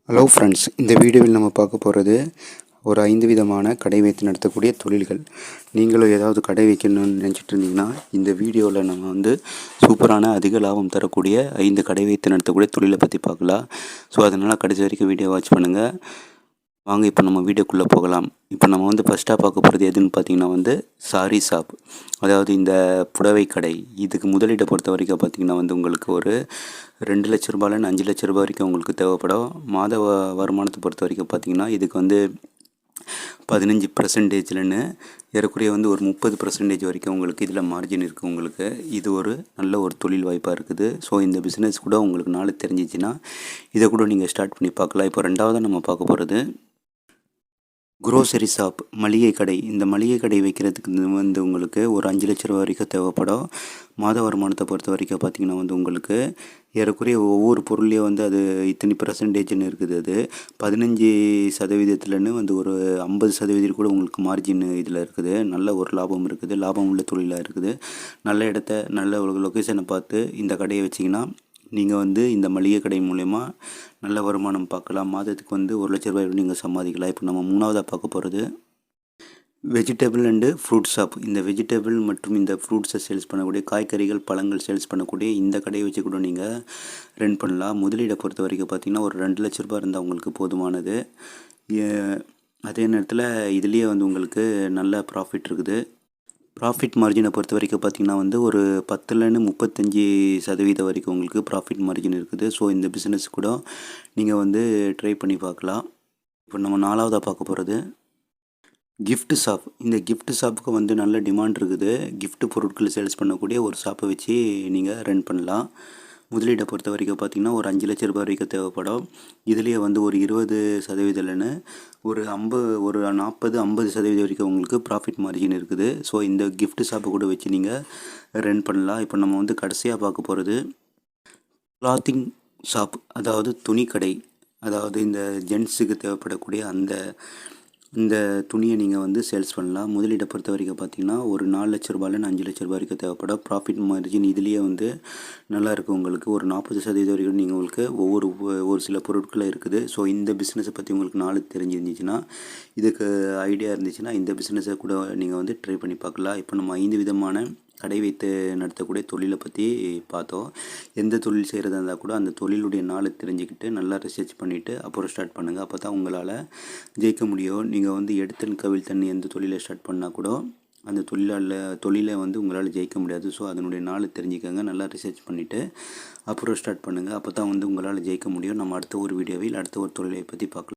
Hello friends, இந்த வீடியோவில் நம்ம பார்க்க போகிறது ஒரு 5 விதமான கடை வைத்து நடத்தக்கூடிய தொழில்கள். நீங்களும் ஏதாவது கடை வைக்கணும்னு நினச்சிட்டு இருந்தீங்கன்னா இந்த வீடியோவில் நம்ம சூப்பரான அதிக லாபம் தரக்கூடிய 5 கடை வைத்து நடத்தக்கூடிய தொழிலை பற்றி பார்க்கலாம். ஸோ அதனால் கடைசி வரைக்கும் வீடியோ வாட்ச் பண்ணுங்கள். வாங்க இப்போ நம்ம வீடியோக்குள்ளே போகலாம். இப்போ நம்ம ஃபஸ்ட்டாக பார்க்க போகிறது எதுன்னு பார்த்தீங்கன்னா சாரி ஷாப். அதாவது இந்த புடவை கடை. இதுக்கு முதலீட்டை பொறுத்த வரைக்கும் பார்த்திங்கன்னா உங்களுக்கு ஒரு 2 லட்ச ரூபாயிலேருந்து 5 லட்ச ரூபாய் வரைக்கும் உங்களுக்கு தேவைப்படும். மாத வருமானத்தை பொறுத்த வரைக்கும் பார்த்திங்கன்னா இதுக்கு 15%லேருந்து ஏறக்குறைய ஒரு 30% வரைக்கும் உங்களுக்கு இதில் மார்ஜின் இருக்குது. உங்களுக்கு இது ஒரு நல்ல ஒரு தொழில் வாய்ப்பாக இருக்குது. ஸோ இந்த பிஸ்னஸ் கூட உங்களுக்கு நாளை தெரிஞ்சிச்சுன்னா இதை கூட நீங்கள் ஸ்டார்ட் பண்ணி பார்க்கலாம். இப்போ ரெண்டாவது நம்ம பார்க்க போகிறது குரோசரி ஷாப், மளிகை கடை. இந்த மளிகை கடை வைக்கிறதுக்கு உங்களுக்கு ஒரு 5 லட்ச ரூபா வரைக்கும் தேவைப்படும். மாத வருமானத்தை பொறுத்த வரைக்கும் பார்த்திங்கன்னா உங்களுக்கு ஏறக்குறைய ஒவ்வொரு பொருள்லேயும் அது இத்தனை % இருக்குது. அது 15%லேருந்து ஒரு 50% கூட உங்களுக்கு மார்ஜின் இதில் இருக்குது. நல்ல ஒரு லாபம் இருக்குது. லாபம் உள்ள தொழிலாக இருக்குது. நல்ல இடத்த நல்ல ஒரு லொக்கேஷனை பார்த்து இந்த கடையை வச்சிங்கன்னா நீங்கள் இந்த மளிகை கடை மூலயமா நல்ல வருமானம் பார்க்கலாம். மாதத்துக்கு 1 லட்ச ரூபாய் நீங்கள் சம்பாதிக்கலாம். இப்போ நம்ம மூணாவதாக பார்க்க போகிறது வெஜிடபிள் அண்டு ஃப்ரூட் ஷாப். இந்த வெஜிடபிள் மற்றும் இந்த ஃப்ரூட்ஸை சேல்ஸ் பண்ணக்கூடிய காய்கறிகள் பழங்கள் சேல்ஸ் பண்ணக்கூடிய இந்த கடையை வச்சு கூட நீங்கள் ரன் பண்ணலாம். முதலீடை பொறுத்த வரைக்கும் பார்த்திங்கன்னா ஒரு 2 லட்ச ரூபாய் இருந்தால் உங்களுக்கு போதுமானது. அதே நேரத்தில் இதுலேயே உங்களுக்கு நல்ல ப்ராஃபிட் இருக்குது. ப்ராஃபிட் மார்ஜினை பொறுத்த வரைக்கும் பார்த்திங்கன்னா ஒரு 10லேருந்து 35% வரைக்கும் உங்களுக்கு ப்ராஃபிட் மார்ஜின் இருக்குது. ஸோ இந்த பிஸ்னஸ் கூட நீங்கள் ட்ரை பண்ணி பார்க்கலாம். இப்போ நம்ம நாலாவதாக பார்க்க போகிறது கிஃப்ட் ஷாப். இந்த கிஃப்ட் ஷாப்புக்கு நல்ல டிமாண்ட் இருக்குது. கிஃப்ட் பொருட்கள் சேல்ஸ் பண்ணக்கூடிய ஒரு ஷாப்பை வச்சு நீங்கள் ரன் பண்ணலாம். முதலீடை பொறுத்த வரைக்கும் பார்த்திங்கன்னா ஒரு 5 லட்ச ரூபாய் வரைக்கும் தேவைப்படும். இதுலேயே ஒரு 20%லேருந்து ஒரு 40-50% வரைக்கும் உங்களுக்கு ப்ராஃபிட் மார்ஜின் இருக்குது. ஸோ இந்த கிஃப்ட் ஷாப்பை கூட வச்சு நீங்கள் ரன் பண்ணலாம். இப்போ நம்ம கடைசியாக பார்க்க போகிறது கிளாத்திங் ஷாப், அதாவது துணிக்கடை. அதாவது இந்த ஜென்ஸுக்கு தேவைப்படக்கூடிய இந்த துணியை நீங்கள் சேல்ஸ் பண்ணலாம். முதலீட்டை பொறுத்த வரைக்கும் பார்த்திங்கன்னா ஒரு 4 லட்ச ரூபாயிலேருந்து 5 லட்ச ரூபாய் வரைக்கும் தேவைப்படும். ப்ராஃபிட் மார்ஜின் இதுலேயே நல்லாயிருக்கும். உங்களுக்கு ஒரு 40% வரைக்கும் நீங்கள் ஒரு சில பொருட்கள் இருக்குது. ஸோ இந்த பிஸ்னஸை பற்றி உங்களுக்கு நாலு தெரிஞ்சிருந்துச்சுன்னா, இதுக்கு ஐடியா இருந்துச்சுன்னா இந்த பிஸ்னஸை கூட நீங்கள் ட்ரை பண்ணி பார்க்கலாம். இப்போ நம்ம 5 விதமான கடை வைத்து நடத்தக்கூடிய தொழிலை பற்றி பார்த்தோம். எந்த தொழில் செய்கிறதா இருந்தால் கூட அந்த தொழிலுடைய நாளை தெரிஞ்சுக்கிட்டு நல்லா ரிசர்ச் பண்ணிவிட்டு அப்புறம் ஸ்டார்ட் பண்ணுங்கள். அப்போ தான் உங்களால் ஜெயிக்க முடியும். நீங்கள் எடுத்தன் கவிழ் தண்ணி எந்த தொழிலை ஸ்டார்ட் பண்ணால் கூட அந்த தொழிலை உங்களால் ஜெயிக்க முடியாது. ஸோ அதனுடைய நாளை தெரிஞ்சுக்கோங்க. நல்லா ரிசர்ச் பண்ணிவிட்டு அப்புறம் ஸ்டார்ட் பண்ணுங்கள். அப்போ தான் உங்களால் ஜெயிக்க முடியும். நம்ம அடுத்த ஒரு வீடியோவில் அடுத்த ஒரு தொழிலை பற்றி பார்க்கலாம்.